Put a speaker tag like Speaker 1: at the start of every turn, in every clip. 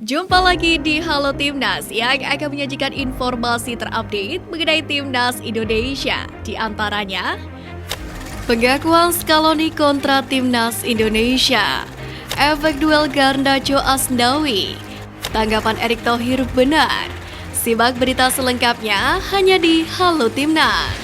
Speaker 1: Jumpa lagi di Halo Timnas yang akan menyajikan informasi terupdate mengenai Timnas Indonesia. Di antaranya, pengakuan Scaloni kontra Timnas Indonesia, efek duel Garnacho Asnawi, tanggapan Erick Thohir benar. Simak berita selengkapnya hanya di Halo Timnas.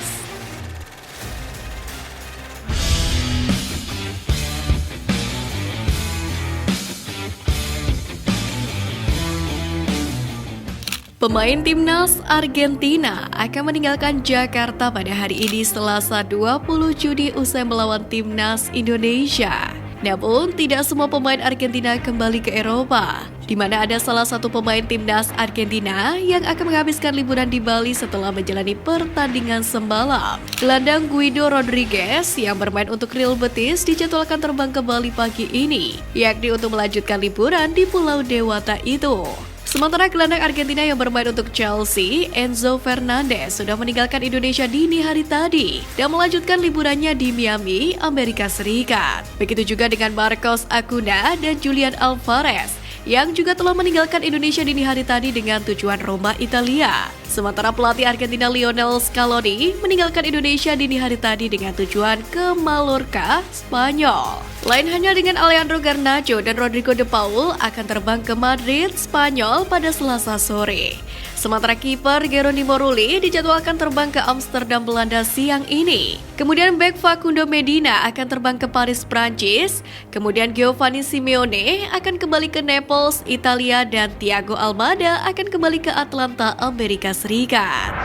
Speaker 1: Pemain Timnas Argentina akan meninggalkan Jakarta pada hari ini Selasa 20 Juni usai melawan Timnas Indonesia. Namun, tidak semua pemain Argentina kembali ke Eropa, di mana ada salah satu pemain Timnas Argentina yang akan menghabiskan liburan di Bali setelah menjalani pertandingan semalam. Gelandang Guido Rodriguez yang bermain untuk Real Betis dijadwalkan terbang ke Bali pagi ini, yakni untuk melanjutkan liburan di Pulau Dewata itu. Sementara gelandang Argentina yang bermain untuk Chelsea, Enzo Fernandez, sudah meninggalkan Indonesia dini hari tadi dan melanjutkan liburannya di Miami, Amerika Serikat. Begitu juga dengan Marcos Acuna dan Julian Alvarez yang juga telah meninggalkan Indonesia dini hari tadi dengan tujuan Roma, Italia. Sementara pelatih Argentina Lionel Scaloni meninggalkan Indonesia dini hari tadi dengan tujuan ke Mallorca, Spanyol. Lain hanya dengan Alejandro Garnacho dan Rodrigo de Paul akan terbang ke Madrid, Spanyol pada Selasa sore. Sementara kiper Geronimo Rulli dijadwalkan terbang ke Amsterdam, Belanda siang ini. Kemudian bek Facundo Medina akan terbang ke Paris, Prancis. Kemudian Giovanni Simeone akan kembali ke Naples, Italia, dan Thiago Almada akan kembali ke Atlanta, Amerika Serikat.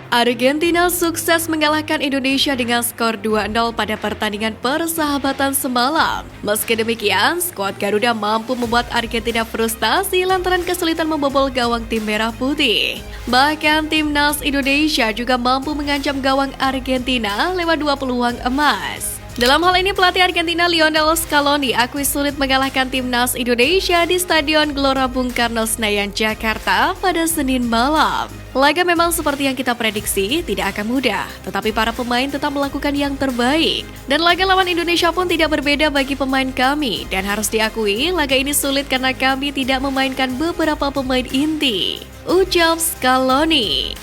Speaker 1: Argentina sukses mengalahkan Indonesia dengan skor 2-0 pada pertandingan persahabatan semalam. Meski demikian, skuad Garuda mampu membuat Argentina frustasi lantaran kesulitan membobol gawang tim merah putih. Bahkan Timnas Indonesia juga mampu mengancam gawang Argentina lewat 2 peluang emas. Dalam hal ini, pelatih Argentina Lionel Scaloni akui sulit mengalahkan Timnas Indonesia di Stadion Gelora Bung Karno Senayan, Jakarta pada Senin malam. Laga memang seperti yang kita prediksi tidak akan mudah, tetapi para pemain tetap melakukan yang terbaik. Dan laga lawan Indonesia pun tidak berbeda bagi pemain kami, dan harus diakui laga ini sulit karena kami tidak memainkan beberapa pemain inti, ucap Scaloni.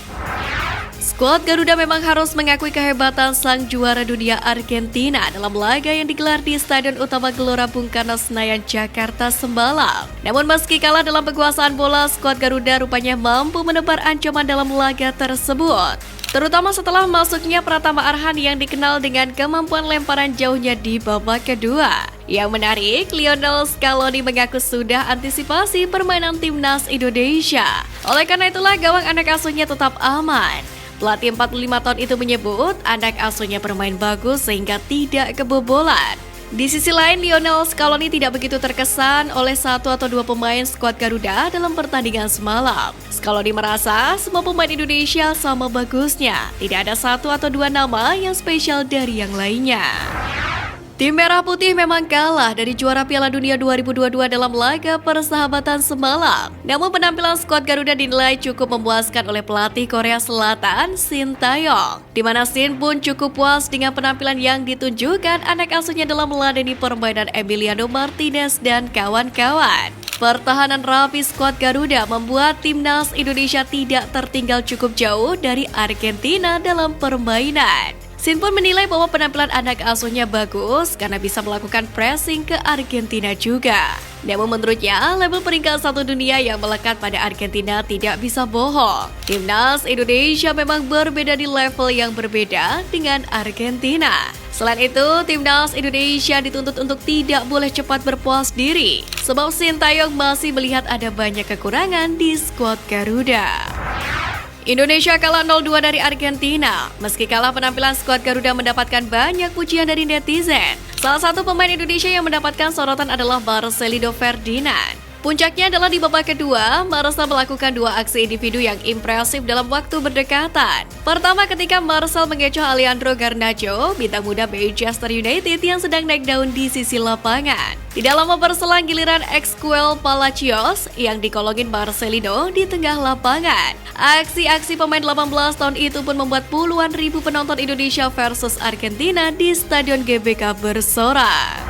Speaker 1: Skuad Garuda memang harus mengakui kehebatan sang juara dunia Argentina dalam laga yang digelar di Stadion Utama Gelora Bung Karno Senayan, Jakarta semalam. Namun meski kalah dalam penguasaan bola, skuad Garuda rupanya mampu menebar ancaman dalam laga tersebut. Terutama setelah masuknya Pratama Arhan yang dikenal dengan kemampuan lemparan jauhnya di babak kedua. Yang menarik, Lionel Scaloni mengaku sudah antisipasi permainan Timnas Indonesia. Oleh karena itulah gawang anak asuhnya tetap aman. Pelatih 45 tahun itu menyebut anak asuhnya bermain bagus sehingga tidak kebobolan. Di sisi lain, Lionel Scaloni tidak begitu terkesan oleh 1 atau 2 pemain skuad Garuda dalam pertandingan semalam. Scaloni merasa semua pemain Indonesia sama bagusnya, tidak ada 1 atau 2 nama yang spesial dari yang lainnya. Tim Merah Putih memang kalah dari juara Piala Dunia 2022 dalam laga persahabatan semalam. Namun penampilan skuad Garuda dinilai cukup memuaskan oleh pelatih Korea Selatan, Shin Tae-yong. Di mana Shin pun cukup puas dengan penampilan yang ditunjukkan anak asuhnya dalam meladeni permainan Emiliano Martinez dan kawan-kawan. Pertahanan rapi skuad Garuda membuat Timnas Indonesia tidak tertinggal cukup jauh dari Argentina dalam permainan. Shin pun menilai bahwa penampilan anak asuhnya bagus karena bisa melakukan pressing ke Argentina juga. Namun menurutnya, label peringkat 1 dunia yang melekat pada Argentina tidak bisa bohong. Timnas Indonesia memang berbeda di level yang berbeda dengan Argentina. Selain itu, Timnas Indonesia dituntut untuk tidak boleh cepat berpuas diri, sebab Shin Tae-yong masih melihat ada banyak kekurangan di skuad Garuda. Indonesia kalah 0-2 dari Argentina. Meski kalah, penampilan skuad Garuda mendapatkan banyak pujian dari netizen. Salah satu pemain Indonesia yang mendapatkan sorotan adalah Marcelino Ferdinand. Puncaknya adalah di babak kedua, Marcel melakukan 2 aksi individu yang impresif dalam waktu berdekatan. Pertama, ketika Marcel mengecoh Alejandro Garnacho, bintang muda Manchester United yang sedang naik daun di sisi lapangan. Tidak lama berselang giliran Exquel Palacios yang dikolongin Marcelino di tengah lapangan. Aksi-aksi pemain 18 tahun itu pun membuat puluhan ribu penonton Indonesia versus Argentina di Stadion GBK bersorak.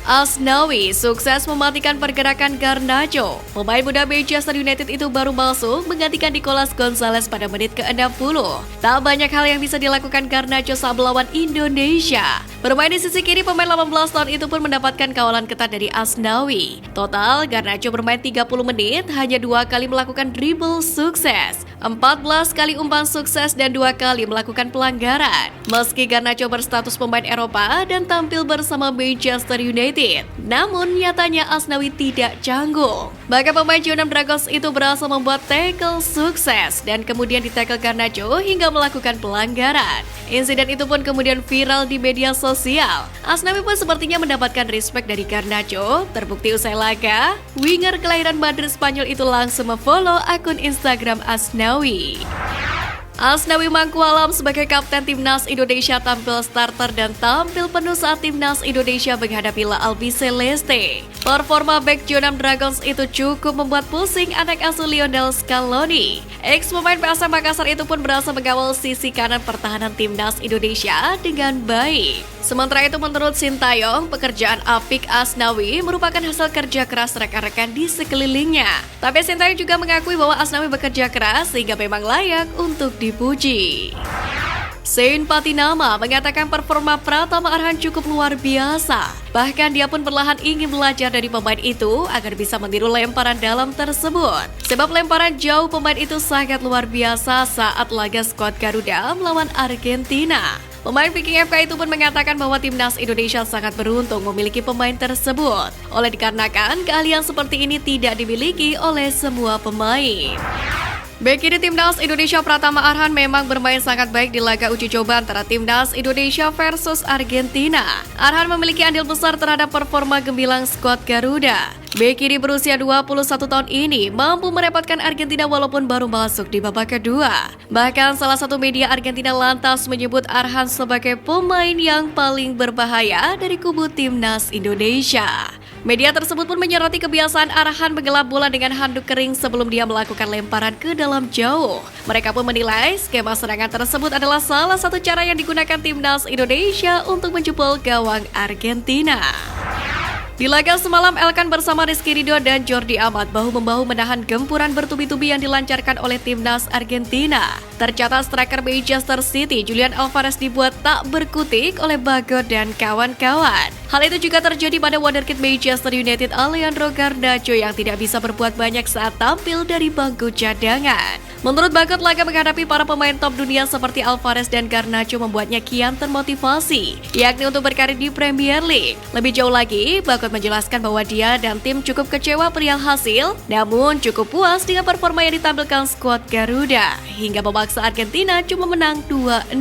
Speaker 1: Asnawi sukses mematikan pergerakan Garnacho. Pemain muda Manchester United itu baru masuk menggantikan Nicolas Gonzalez pada menit ke-60. Tak banyak hal yang bisa dilakukan Garnacho saat melawan Indonesia. Bermain di sisi kiri, pemain 18 tahun itu pun mendapatkan kawalan ketat dari Asnawi. Total, Garnacho bermain 30 menit, hanya 2 kali melakukan dribble sukses, 14 kali umpan sukses, dan 2 kali melakukan pelanggaran. Meski Garnacho berstatus pemain Eropa dan tampil bersama Manchester United, namun nyatanya Asnawi tidak canggung. Bahkan pemain Jeonnam Dragons itu berhasil membuat tackle sukses dan kemudian ditackle Garnacho hingga melakukan pelanggaran. Insiden itu pun kemudian viral di media sosial. Asnawi pun sepertinya mendapatkan respect dari Garnacho. Terbukti usai laga, winger kelahiran Madrid Spanyol itu langsung memfollow akun Instagram Asnawi. Asnawi Mangkualam sebagai kapten Timnas Indonesia tampil starter dan tampil penuh saat Timnas Indonesia menghadapi La Albiceleste. Performa bek Jeonnam Dragons itu cukup membuat pusing anak asuh Lionel Scaloni. Ex-pemain PSM Makassar itu pun berhasil mengawal sisi kanan pertahanan Timnas Indonesia dengan baik. Sementara itu menurut Sintayong, pekerjaan apik Asnawi merupakan hasil kerja keras rekan-rekan di sekelilingnya. Tapi Sintayong juga mengakui bahwa Asnawi bekerja keras sehingga memang layak untuk dipuji. Sein Patinama mengatakan performa Pratama Arhan cukup luar biasa. Bahkan dia pun perlahan ingin belajar dari pemain itu agar bisa meniru lemparan dalam tersebut. Sebab lemparan jauh pemain itu sangat luar biasa saat laga skuad Garuda melawan Argentina. Pemain Viking FK itu pun mengatakan bahwa Timnas Indonesia sangat beruntung memiliki pemain tersebut. Oleh dikarenakan keahlian seperti ini tidak dimiliki oleh semua pemain. Bek kiri Timnas Indonesia Pratama Arhan memang bermain sangat baik di laga uji coba antara Timnas Indonesia versus Argentina. Arhan memiliki andil besar terhadap performa gemilang skuad Garuda. Bek kiri berusia 21 tahun ini mampu merepotkan Argentina walaupun baru masuk di babak kedua. Bahkan salah satu media Argentina lantas menyebut Arhan sebagai pemain yang paling berbahaya dari kubu Timnas Indonesia. Media tersebut pun menyoroti kebiasaan Arhan menggelap bola dengan handuk kering sebelum dia melakukan lemparan ke dalam jauh. Mereka pun menilai skema serangan tersebut adalah salah satu cara yang digunakan Timnas Indonesia untuk menjebol gawang Argentina. Di laga semalam, Elkan bersama Rizky Ridho dan Jordi Amat bahu-membahu menahan gempuran bertubi-tubi yang dilancarkan oleh Timnas Argentina. Tercatat striker Manchester City, Julian Alvarez dibuat tak berkutik oleh Bagot dan kawan-kawan. Hal itu juga terjadi pada wonderkid Manchester United Alejandro Garnacho yang tidak bisa berbuat banyak saat tampil dari bangku cadangan. Menurut Bagot, laga menghadapi para pemain top dunia seperti Alvarez dan Garnacho membuatnya kian termotivasi, yakni untuk berkarir di Premier League. Lebih jauh lagi, Bagot menjelaskan bahwa dia dan tim cukup kecewa perihal hasil, namun cukup puas dengan performa yang ditampilkan skuad Garuda, hingga memaksa Argentina cuma menang 2-0.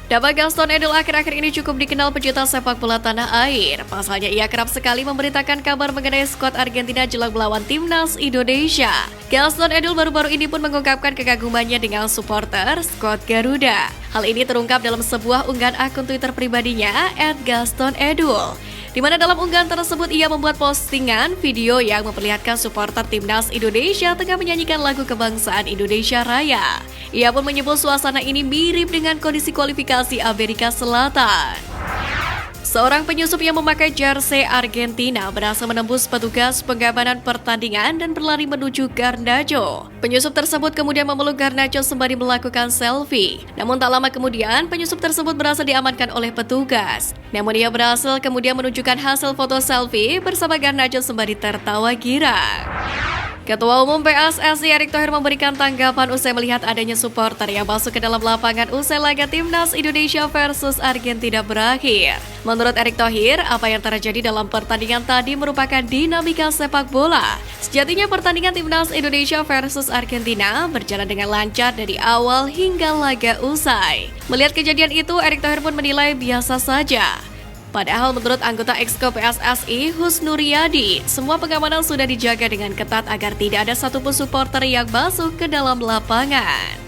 Speaker 1: Nama Gaston Edul akhir-akhir ini cukup dikenal pecinta sepak bola tanah air. Pasalnya ia kerap sekali memberitakan kabar mengenai skuad Argentina jelang melawan Timnas Indonesia. Gaston Edul baru-baru ini pun mengungkapkan kekagumannya dengan supporter skuad Garuda. Hal ini terungkap dalam sebuah unggahan akun Twitter pribadinya @GastonEdul, di mana dalam unggahan tersebut ia membuat postingan video yang memperlihatkan supporter Timnas Indonesia tengah menyanyikan lagu kebangsaan Indonesia Raya. Ia pun menyebut suasana ini mirip dengan kondisi kualifikasi Amerika Selatan. Seorang penyusup yang memakai jersey Argentina berhasil menembus petugas pengamanan pertandingan dan berlari menuju Garnacho. Penyusup tersebut kemudian memeluk Garnacho sembari melakukan selfie. Namun tak lama kemudian, penyusup tersebut berhasil diamankan oleh petugas. Namun ia berhasil kemudian menunjukkan hasil foto selfie bersama Garnacho sembari tertawa girang. Ketua Umum PSSI Erick Thohir memberikan tanggapan usai melihat adanya supporter yang masuk ke dalam lapangan usai laga Timnas Indonesia versus Argentina berakhir. Menurut Erick Thohir, apa yang terjadi dalam pertandingan tadi merupakan dinamika sepak bola. Sejatinya pertandingan Timnas Indonesia versus Argentina berjalan dengan lancar dari awal hingga laga usai. Melihat kejadian itu, Erick Thohir pun menilai biasa saja. Padahal menurut anggota Exco PSSI Husnuriadi, semua pengamanan sudah dijaga dengan ketat agar tidak ada satupun supporter yang masuk ke dalam lapangan.